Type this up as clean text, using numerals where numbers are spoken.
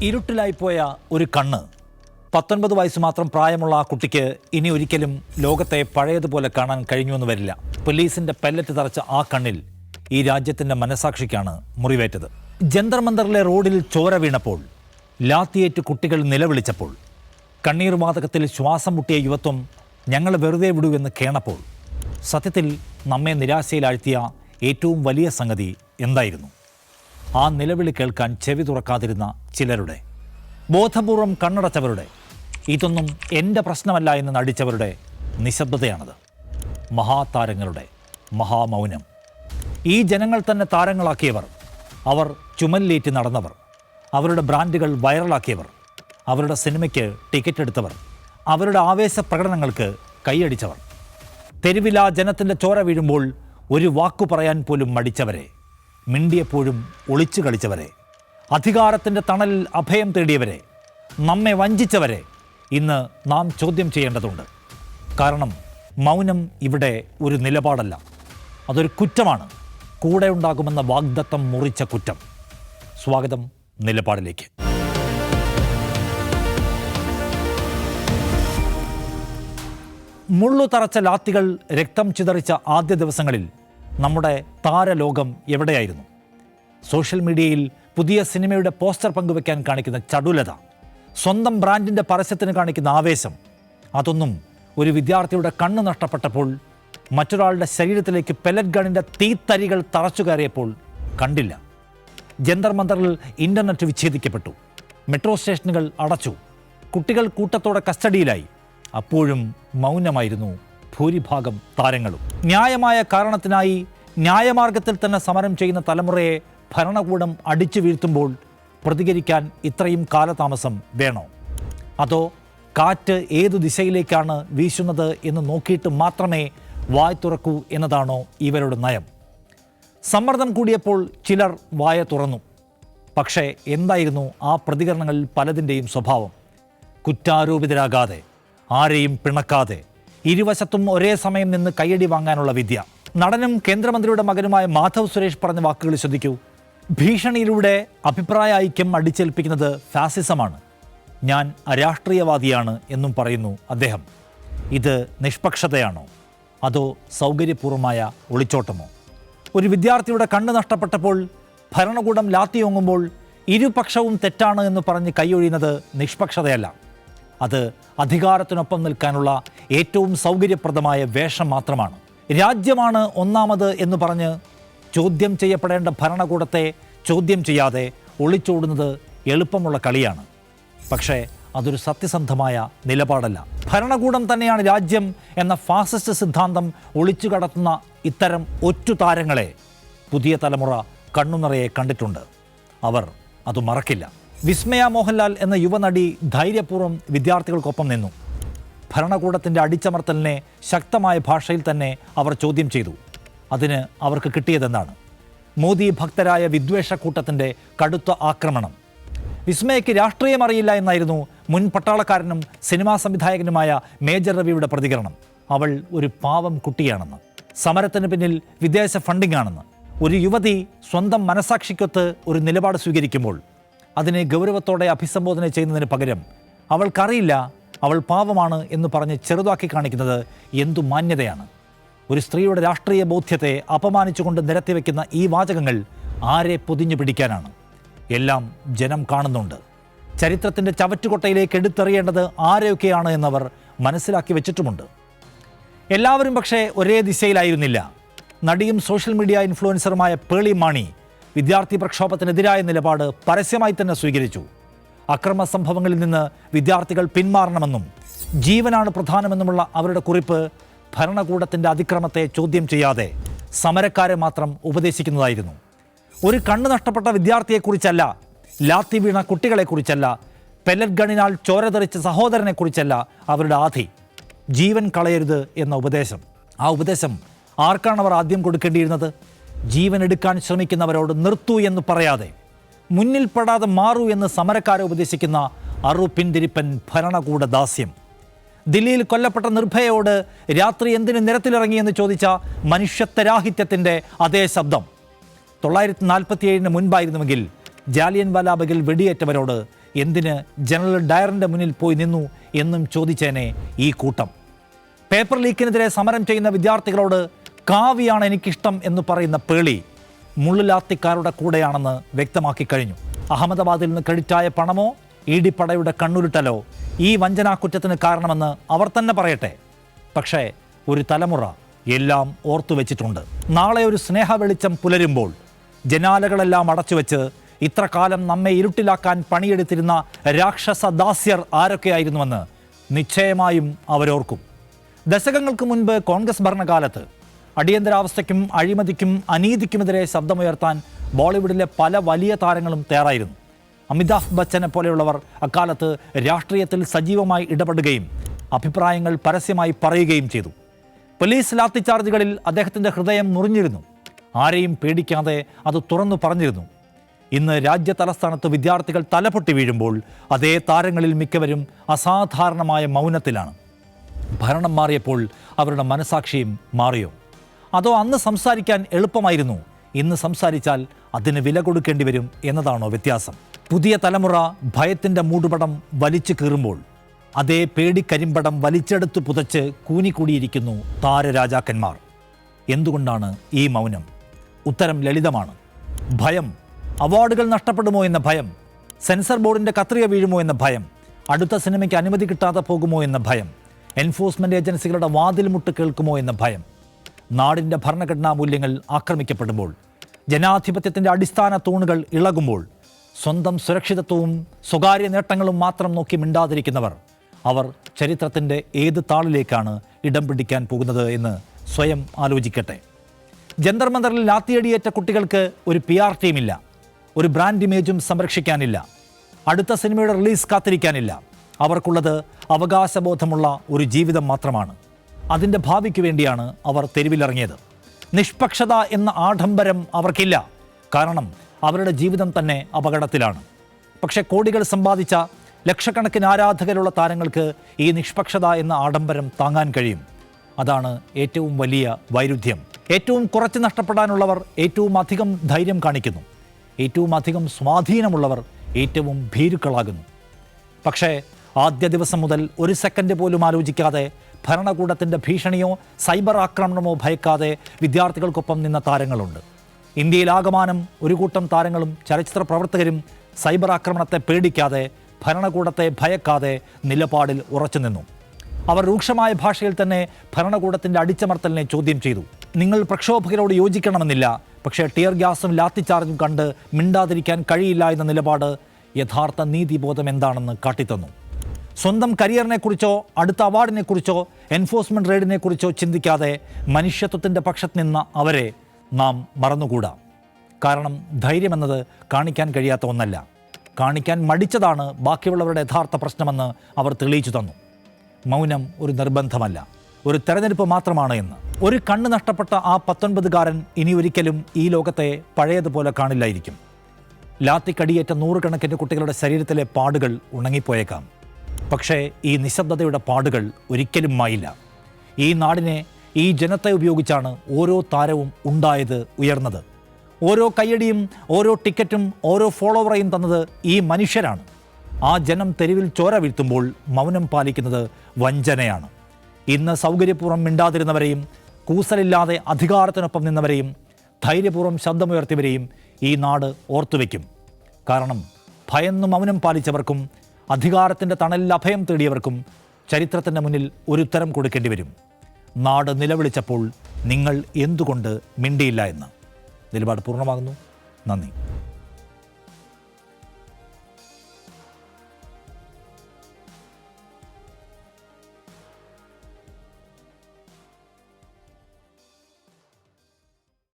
ഇരുട്ടിലായിപ്പോയ ഒരു കണ്ണ്. 19 വയസ്സ് മാത്രം പ്രായമുള്ള ആ കുട്ടിക്ക് ഇനി ഒരിക്കലും ലോകത്തെ പഴയതുപോലെ കാണാൻ കഴിഞ്ഞുവെന്ന് വരില്ല. പോലീസിന്റെ പെല്ലറ്റ് തറച്ച ആ കണ്ണിൽ ഈ രാജ്യത്തിന്റെ മനസാക്ഷിക്കാണ് മുറിവേറ്റത്. ജന്തർ മന്ദറിലെ റോഡിൽ ചോര വീണപ്പോൾ, ലാത്തിയേറ്റ് കുട്ടികൾ നിലവിളിച്ചപ്പോൾ, കണ്ണീർ വാതകത്തിൽ ശ്വാസം മുട്ടിയ യുവത്വം ഞങ്ങൾ വെറുതെ വിടൂ എന്ന് കേണപ്പോൾ, സത്യത്തിൽ നമ്മെ നിരാശയിലാഴ്ത്തിയ ഏറ്റവും വലിയ സംഗതി എന്തായിരുന്നു? ആ നിലവിളി കേൾക്കാൻ ചെവി തുറക്കാതിരുന്ന ചിലരുടെ, ബോധപൂർവം കണ്ണടച്ചവരുടെ, ഇതൊന്നും എൻ്റെ പ്രശ്നമല്ല എന്ന് നടിച്ചവരുടെ നിശബ്ദതയാണത്. മഹാതാരങ്ങളുടെ മഹാമൗനം. ഈ ജനങ്ങൾ തന്നെ താരങ്ങളാക്കിയവർ, അവർ ചുമലിലേറ്റി നടന്നവർ, അവരുടെ ബ്രാൻഡുകൾ വൈറലാക്കിയവർ, അവരുടെ സിനിമയ്ക്ക് ടിക്കറ്റ് എടുത്തവർ, അവരുടെ ആവേശ പ്രകടനങ്ങൾക്ക് കൈയടിച്ചവർ, തെരുവിലാ ജനത്തിൻ്റെ ചോര വീഴുമ്പോൾ ഒരു വാക്കു പറയാൻ പോലും മടിച്ചവരെ, മിണ്ടിയെപ്പോഴും ഒളിച്ചു കളിച്ചവരെ, അധികാരത്തിൻ്റെ തണലിൽ അഭയം തേടിയവരെ, നമ്മെ വഞ്ചിച്ചവരെ ഇന്ന് നാം ചോദ്യം ചെയ്യേണ്ടതുണ്ട്. കാരണം മൗനം ഇവിടെ ഒരു നിലപാടല്ല, അതൊരു കുറ്റമാണ്. കൂടെ ഉണ്ടാകുമെന്ന വാഗ്ദത്തം മുറിച്ച കുറ്റം. സ്വാഗതം നിലപാടിലേക്ക്. മുള്ളു തറച്ച ലാത്തികൾ രക്തം ചിതറിച്ച ആദ്യ ദിവസങ്ങളിൽ നമ്മുടെ താരലോകം എവിടെയായിരുന്നു? സോഷ്യൽ മീഡിയയിൽ പുതിയ സിനിമയുടെ പോസ്റ്റർ പങ്കുവെക്കാൻ കാണിക്കുന്ന ചടുലത, സ്വന്തം ബ്രാൻഡിൻ്റെ പരസ്യത്തിന് കാണിക്കുന്ന ആവേശം, അതൊന്നും ഒരു വിദ്യാർത്ഥിയുടെ കണ്ണ് നഷ്ടപ്പെട്ടപ്പോൾ, മറ്റൊരാളുടെ ശരീരത്തിലേക്ക് പെല്ലറ്റ് ഗണ്ണിൻ്റെ തീത്തരികൾ തറച്ചു കയറിയപ്പോൾ കണ്ടില്ല. ജന്തർ മന്ദറിൽ ഇൻ്റർനെറ്റ് വിച്ഛേദിക്കപ്പെട്ടു, മെട്രോ സ്റ്റേഷനുകൾ അടച്ചു, കുട്ടികൾ കൂട്ടത്തോടെ കസ്റ്റഡിയിലായി. അപ്പോഴും മൗനമായിരുന്നു ഭൂരിഭാഗം താരങ്ങളും. ന്യായമായ കാരണത്തിനായി ന്യായമാർഗത്തിൽ തന്നെ സമരം ചെയ്യുന്ന തലമുറയെ ഭരണകൂടം അടിച്ചു വീഴ്ത്തുമ്പോൾ പ്രതികരിക്കാൻ ഇത്രയും കാലതാമസം വേണോ? അതോ കാറ്റ് ഏതു ദിശയിലേക്കാണ് വീശുന്നത് എന്ന് നോക്കിയിട്ട് മാത്രമേ വായ തുറക്കൂ എന്നതാണോ ഇവരുടെ നയം? സമ്മർദ്ദം കൂടിയപ്പോൾ ചിലർ വായ തുറന്നു. പക്ഷേ എന്തായിരുന്നു ആ പ്രതികരണങ്ങളിൽ പലതിൻ്റെയും സ്വഭാവം? കുറ്റാരോപിതരാകാതെ, ആരെയും പിണക്കാതെ, ഇരുവശത്തും ഒരേ സമയം നിന്ന് കയ്യടി വാങ്ങാനുള്ള വിദ്യ. നടനും കേന്ദ്രമന്ത്രിയുടെ മകനുമായ മാധവ് സുരേഷ് പറഞ്ഞ വാക്കുകൾ ശ്രദ്ധിക്കൂ. ഭീഷണിയിലൂടെ അഭിപ്രായ ഐക്യം അടിച്ചേൽപ്പിക്കുന്നത് ഫാസിസമാണ്, ഞാൻ അരാഷ്ട്രീയവാദിയാണ് എന്നും പറയുന്നു അദ്ദേഹം. ഇത് നിഷ്പക്ഷതയാണോ അതോ സൗകര്യപൂർവമായ ഒളിച്ചോട്ടമോ? ഒരു വിദ്യാർത്ഥിയുടെ കണ്ണ് നഷ്ടപ്പെട്ടപ്പോൾ ഭരണകൂടം ലാത്തിയോങ്ങുമ്പോൾ ഇരുപക്ഷവും തെറ്റാണ് എന്ന് പറഞ്ഞ് കൈയൊഴിയുന്നത് നിഷ്പക്ഷതയല്ല, അത് അധികാരത്തിനൊപ്പം നിൽക്കാനുള്ള ഏറ്റവും സൗകര്യപ്രദമായ വേഷം മാത്രമാണ്. രാജ്യമാണ് ഒന്നാമത് എന്ന് പറഞ്ഞ് ചോദ്യം ചെയ്യപ്പെടേണ്ട ഭരണകൂടത്തെ ചോദ്യം ചെയ്യാതെ ഒളിച്ചോടുന്നത് എളുപ്പമുള്ള കളിയാണ്. പക്ഷേ അതൊരു സത്യസന്ധമായ നിലപാടല്ല. ഭരണകൂടം തന്നെയാണ് രാജ്യം എന്ന ഫാസിസ്റ്റ് സിദ്ധാന്തം ഒളിച്ചു കടത്തുന്ന ഇത്തരം ഒറ്റ താരങ്ങളെ പുതിയ തലമുറ കണ്ണുനിറയെ കണ്ടിട്ടുണ്ട്. അവർ അത് മറക്കില്ല. വിസ്മയ മോഹൻലാൽ എന്ന യുവനടി ധൈര്യപൂർവ്വം വിദ്യാർത്ഥികൾക്കൊപ്പം നിന്നു. ഭരണകൂടത്തിൻ്റെ അടിച്ചമർത്തലിനെ ശക്തമായ ഭാഷയിൽ തന്നെ അവർ ചോദ്യം ചെയ്തു. അതിന് അവർക്ക് കിട്ടിയതെന്താണ്? മോദി ഭക്തരായ വിദ്വേഷ കൂട്ടത്തിൻ്റെ കടുത്ത ആക്രമണം. വിസ്മയയ്ക്ക് രാഷ്ട്രീയം അറിയില്ല എന്നായിരുന്നു മുൻ പട്ടാളക്കാരനും സിനിമാ സംവിധായകനുമായ മേജർ രവിയുടെ പ്രതികരണം. അവൾ ഒരു പാവം കുട്ടിയാണെന്ന്, സമരത്തിന് പിന്നിൽ വിദേശ ഫണ്ടിംഗ് ആണെന്ന്. ഒരു യുവതി സ്വന്തം മനസാക്ഷിക്കൊത്ത് ഒരു നിലപാട് സ്വീകരിക്കുമ്പോൾ അതിനെ ഗൗരവത്തോടെ അഭിസംബോധന ചെയ്യുന്നതിന് പകരം അവൾക്കറിയില്ല, അവൾ പാവമാണ് എന്ന് പറഞ്ഞ് ചെറുതാക്കി കാണിക്കുന്നത് എന്തു മാന്യതയാണ്? ഒരു സ്ത്രീയുടെ രാഷ്ട്രീയ ബോധ്യത്തെ അപമാനിച്ചുകൊണ്ട് നിരത്തിവെക്കുന്ന ഈ വാചകങ്ങൾ ആരെ പൊതിഞ്ഞു പിടിക്കാനാണ്? എല്ലാം ജനം കാണുന്നുണ്ട്. ചരിത്രത്തിൻ്റെ ചവറ്റുകൊട്ടയിലേക്ക് എടുത്തെറിയേണ്ടത് ആരെയൊക്കെയാണ് എന്നവർ മനസ്സിലാക്കി വെച്ചിട്ടുമുണ്ട്. എല്ലാവരും പക്ഷേ ഒരേ ദിശയിലായിരുന്നില്ല. നടിയും സോഷ്യൽ മീഡിയ ഇൻഫ്ലുവൻസറുമായ പേളി മാണി വിദ്യാർത്ഥി പ്രക്ഷോഭത്തിനെതിരായ നിലപാട് പരസ്യമായി തന്നെ സ്വീകരിച്ചു. അക്രമ സംഭവങ്ങളിൽ നിന്ന് വിദ്യാർത്ഥികൾ പിന്മാറണമെന്നും ജീവനാണ് പ്രധാനമെന്നുമുള്ള അവരുടെ കുറിപ്പ് ഭരണകൂടത്തിൻ്റെ അതിക്രമത്തെ ചോദ്യം ചെയ്യാതെ സമരക്കാരെ മാത്രം ഉപദേശിക്കുന്നതായിരുന്നു. ഒരു കണ്ണ് നഷ്ടപ്പെട്ട വിദ്യാർത്ഥിയെക്കുറിച്ചല്ല, ലാത്തി വീണ കുട്ടികളെക്കുറിച്ചല്ല, പെല്ലറ്റ് ഗണ്ണിനാൽ ചോര തെറിച്ച സഹോദരനെക്കുറിച്ചല്ല അവരുടെ ആധി. ജീവൻ കളയരുത് എന്ന ഉപദേശം. ആ ഉപദേശം ആർക്കാണ് അവർ ആദ്യം കൊടുക്കേണ്ടിയിരുന്നത്? ജീവൻ എടുക്കാൻ ശ്രമിക്കുന്നവരോട് നിർത്തൂ എന്ന് പറയാതെ, മുന്നിൽ പെടാതെ മാറൂ എന്ന് സമരക്കാരെ ഉപദേശിക്കുന്ന അറുപിന്തിരിപ്പൻ ഭരണകൂട ദാസ്യം. ദില്ലിയിൽ കൊല്ലപ്പെട്ട നിർഭയയോട് രാത്രി എന്തിന് നിരത്തിലിറങ്ങിയെന്ന് ചോദിച്ച മനുഷ്യത്വരാഹിത്യത്തിൻ്റെ അതേ ശബ്ദം. 1947 മുൻപായിരുന്നുവെങ്കിൽ ജാലിയൻ വാലാബാഗിൽ വെടിയേറ്റവരോട് എന്തിന് ജനറൽ ഡയറിൻ്റെ മുന്നിൽ പോയി നിന്നു എന്നും ചോദിച്ചേനെ ഈ കൂട്ടം. പേപ്പർ ലീക്കിനെതിരെ സമരം ചെയ്യുന്ന വിദ്യാർത്ഥികളോട് കാവ്യാണ് എനിക്കിഷ്ടം എന്ന് പറയുന്ന പേളി മുള്ളുലാത്തിക്കാരുടെ കൂടെയാണെന്ന് വ്യക്തമാക്കി കഴിഞ്ഞു. അഹമ്മദാബാദിൽ നിന്ന് ക്രെഡിറ്റായ പണമോ ഇടിപ്പടയുടെ കണ്ണുരുട്ടലോ ഈ വഞ്ചനാക്കുറ്റത്തിന് കാരണമെന്ന് അവർ തന്നെ പറയട്ടെ. പക്ഷേ ഒരു തലമുറ എല്ലാം ഓർത്തുവെച്ചിട്ടുണ്ട്. നാളെ ഒരു സ്നേഹ വെളിച്ചം പുലരുമ്പോൾ ജനാലകളെല്ലാം അടച്ചുവെച്ച് ഇത്ര കാലം നമ്മെ ഇരുട്ടിലാക്കാൻ പണിയെടുത്തിരുന്ന രാക്ഷസ ദാസ്യർ ആരൊക്കെയായിരുന്നുവെന്ന് നിശ്ചയമായും അവരോർക്കും. ദശകങ്ങൾക്ക് മുൻപ് കോൺഗ്രസ് ഭരണകാലത്ത് അടിയന്തരാവസ്ഥയ്ക്കും അഴിമതിക്കും അനീതിക്കുമെതിരെ ശബ്ദമുയർത്താൻ ബോളിവുഡിലെ പല വലിയ താരങ്ങളും തയ്യാറായിരുന്നു. അമിതാഭ് ബച്ചനെ പോലെയുള്ളവർ അക്കാലത്ത് രാഷ്ട്രീയത്തിൽ സജീവമായി ഇടപെടുകയും അഭിപ്രായങ്ങൾ പരസ്യമായി പറയുകയും ചെയ്തു. പോലീസ് ലാത്തിച്ചാർജുകളിൽ അദ്ദേഹത്തിൻ്റെ ഹൃദയം മുറിഞ്ഞിരുന്നു. ആരെയും പേടിക്കാതെ അത് തുറന്നു പറഞ്ഞിരുന്നു. ഇന്ന് രാജ്യ തലസ്ഥാനത്ത് വിദ്യാർത്ഥികൾ തലപൊട്ടി വീഴുമ്പോൾ അതേ താരങ്ങളിൽ മിക്കവരും അസാധാരണമായ മൗനത്തിലാണ്. ഭരണം മാറിയപ്പോൾ അവരുടെ മനസാക്ഷിയും മാറിയോ? അതോ അന്ന് സംസാരിക്കാൻ എളുപ്പമായിരുന്നു, ഇന്ന് സംസാരിച്ചാൽ അതിന് വില കൊടുക്കേണ്ടി വരും എന്നതാണോ വ്യത്യാസം? പുതിയ തലമുറ ഭയത്തിൻ്റെ മൂടുപടം വലിച്ചു കീറുമ്പോൾ അതേ പേടിക്കരിമ്പടം വലിച്ചെടുത്ത് പുതച്ച് കൂനിക്കൂടിയിരിക്കുന്നു താരരാജാക്കന്മാർ. എന്തുകൊണ്ടാണ് ഈ മൗനം? ഉത്തരം ലളിതമാണ്. ഭയം. അവാർഡുകൾ നഷ്ടപ്പെടുമോ എന്ന ഭയം, സെൻസർ ബോർഡിൻ്റെ കത്രിക വീഴുമോ എന്ന ഭയം, അടുത്ത സിനിമയ്ക്ക് അനുമതി കിട്ടാതെ പോകുമോ എന്ന ഭയം, എൻഫോഴ്സ്മെൻറ്റ് ഏജൻസികളുടെ വാതിൽ മുട്ട് കേൾക്കുമോ എന്ന ഭയം. നാടിൻ്റെ ഭരണഘടനാ മൂല്യങ്ങൾ ആക്രമിക്കപ്പെടുമ്പോൾ, ജനാധിപത്യത്തിൻ്റെ അടിസ്ഥാന തൂണുകൾ ഇളകുമ്പോൾ, സ്വന്തം സുരക്ഷിതത്വവും സ്വകാര്യ നേട്ടങ്ങളും മാത്രം നോക്കി മിണ്ടാതിരിക്കുന്നവർ, അവർ ചരിത്രത്തിൻ്റെ ഏത് താളിലേക്കാണ് ഇടം പിടിക്കാൻ പോകുന്നത് എന്ന് സ്വയം ആലോചിക്കട്ടെ. ജന്തർ മന്ദറിൽ ലാത്തിയടിയേറ്റ കുട്ടികൾക്ക് ഒരു PR ടീമില്ല, ഒരു ബ്രാൻഡ് ഇമേജും സംരക്ഷിക്കാനില്ല, അടുത്ത സിനിമയുടെ റിലീസ് കാത്തിരിക്കാനില്ല. അവർക്കുള്ളത് അവകാശബോധമുള്ള ഒരു ജീവിതം മാത്രമാണ്. അതിൻ്റെ ഭാവിക്ക് വേണ്ടിയാണ് അവർ തെരുവിലിറങ്ങിയത്. നിഷ്പക്ഷത എന്ന ആഡംബരം അവർക്കില്ല, കാരണം അവരുടെ ജീവിതം തന്നെ അപകടത്തിലാണ്. പക്ഷേ കോടികൾ സമ്പാദിച്ച ലക്ഷക്കണക്കിന് ആരാധകരുള്ള താരങ്ങൾക്ക് ഈ നിഷ്പക്ഷത എന്ന ആഡംബരം താങ്ങാൻ കഴിയും. അതാണ് ഏറ്റവും വലിയ വൈരുദ്ധ്യം. ഏറ്റവും കുറച്ച് നഷ്ടപ്പെടാനുള്ളവർ ഏറ്റവും അധികം ധൈര്യം കാണിക്കുന്നു. ഏറ്റവും അധികം സ്വാധീനമുള്ളവർ ഏറ്റവും ഭീരുക്കളാകുന്നു. പക്ഷേ ആദ്യ ദിവസം മുതൽ ഒരു സെക്കൻഡ് പോലും ആലോചിക്കാതെ, ഭരണകൂടത്തിൻ്റെ ഭീഷണിയോ സൈബർ ആക്രമണമോ ഭയക്കാതെ വിദ്യാർത്ഥികൾക്കൊപ്പം നിന്ന താരങ്ങളുണ്ട്. ഇന്ത്യയിലാകമാനം ഒരു കൂട്ടം താരങ്ങളും ചലച്ചിത്ര പ്രവർത്തകരും സൈബർ ആക്രമണത്തെ പേടിക്കാതെ, ഭരണകൂടത്തെ ഭയക്കാതെ നിലപാടിൽ ഉറച്ചു നിന്നു. അവർ രൂക്ഷമായ ഭാഷയിൽ തന്നെ ഭരണകൂടത്തിൻ്റെ അടിച്ചമർത്തലിനെ ചോദ്യം ചെയ്തു. നിങ്ങൾ പ്രക്ഷോഭകരോട് യോജിക്കണമെന്നില്ല, പക്ഷേ ടിയർ ഗ്യാസും ലാത്തിച്ചാർജും കണ്ട് മിണ്ടാതിരിക്കാൻ കഴിയില്ല എന്ന നിലപാട് യഥാർത്ഥ നീതിബോധം എന്താണെന്ന് കാട്ടിത്തന്നു. സ്വന്തം കരിയറിനെക്കുറിച്ചോ അടുത്ത അവാർഡിനെക്കുറിച്ചോ എൻഫോഴ്സ്മെൻറ്റ് റെയ്ഡിനെക്കുറിച്ചോ ചിന്തിക്കാതെ മനുഷ്യത്വത്തിൻ്റെ പക്ഷത്ത് നിന്ന അവരെ നാം മറന്നുകൂടാ. കാരണം ധൈര്യമെന്നത് കാണിക്കാൻ കഴിയാത്ത ഒന്നല്ല, കാണിക്കാൻ മടിച്ചതാണ് ബാക്കിയുള്ളവരുടെ യഥാർത്ഥ പ്രശ്നമെന്ന് അവർ തെളിയിച്ചു തന്നു. മൗനം ഒരു നിർബന്ധമല്ല, ഒരു തെരഞ്ഞെടുപ്പ് മാത്രമാണ് എന്ന്. ഒരു കണ്ണ് നഷ്ടപ്പെട്ട ആ 19കാരൻ ഇനി ഒരിക്കലും ഈ ലോകത്തെ പഴയതുപോലെ കാണില്ലായിരിക്കും. ലാത്തിക്കടിയേറ്റ നൂറുകണക്കിന് കുട്ടികളുടെ ശരീരത്തിലെ പാടുകൾ ഉണങ്ങിപ്പോയേക്കാം. പക്ഷേ ഈ നിശബ്ദതയുടെ പാടുകൾ ഒരിക്കലും മായില്ല. ഈ നാടിനെ, ഈ ജനത്തെ ഉപയോഗിച്ചാണ് ഓരോ താരവും ഉണ്ടായത്, ഉയർന്നത്. ഓരോ കയ്യടിയും ഓരോ ടിക്കറ്റും ഓരോ ഫോളോവറേയും തന്നത് ഈ മനുഷ്യരാണ്. ആ ജനം തെരുവിൽ ചോര വീഴ്ത്തുമ്പോൾ മൗനം പാലിക്കുന്നത് വഞ്ചനയാണ്. ഇന്ന് സൗകര്യപൂർവ്വം മിണ്ടാതിരുന്നവരെയും കൂസലില്ലാതെ അധികാരത്തിനൊപ്പം നിന്നവരെയും ധൈര്യപൂർവ്വം ശബ്ദമുയർത്തിയവരെയും ഈ നാട് ഓർത്തുവെക്കും. കാരണം ഭയന്ന് മൗനം പാലിച്ചവർക്കും അധികാരത്തിൻ്റെ തണലിൽ അഭയം തേടിയവർക്കും ചരിത്രത്തിൻ്റെ മുന്നിൽ ഒരു ഉത്തരം കൊടുക്കേണ്ടി വരും. നാട് നിലവിളിച്ചപ്പോൾ നിങ്ങൾ എന്തുകൊണ്ട് മിണ്ടിയില്ല എന്ന്. നിലപാട് പൂർണ്ണമാകുന്നു. നന്ദി.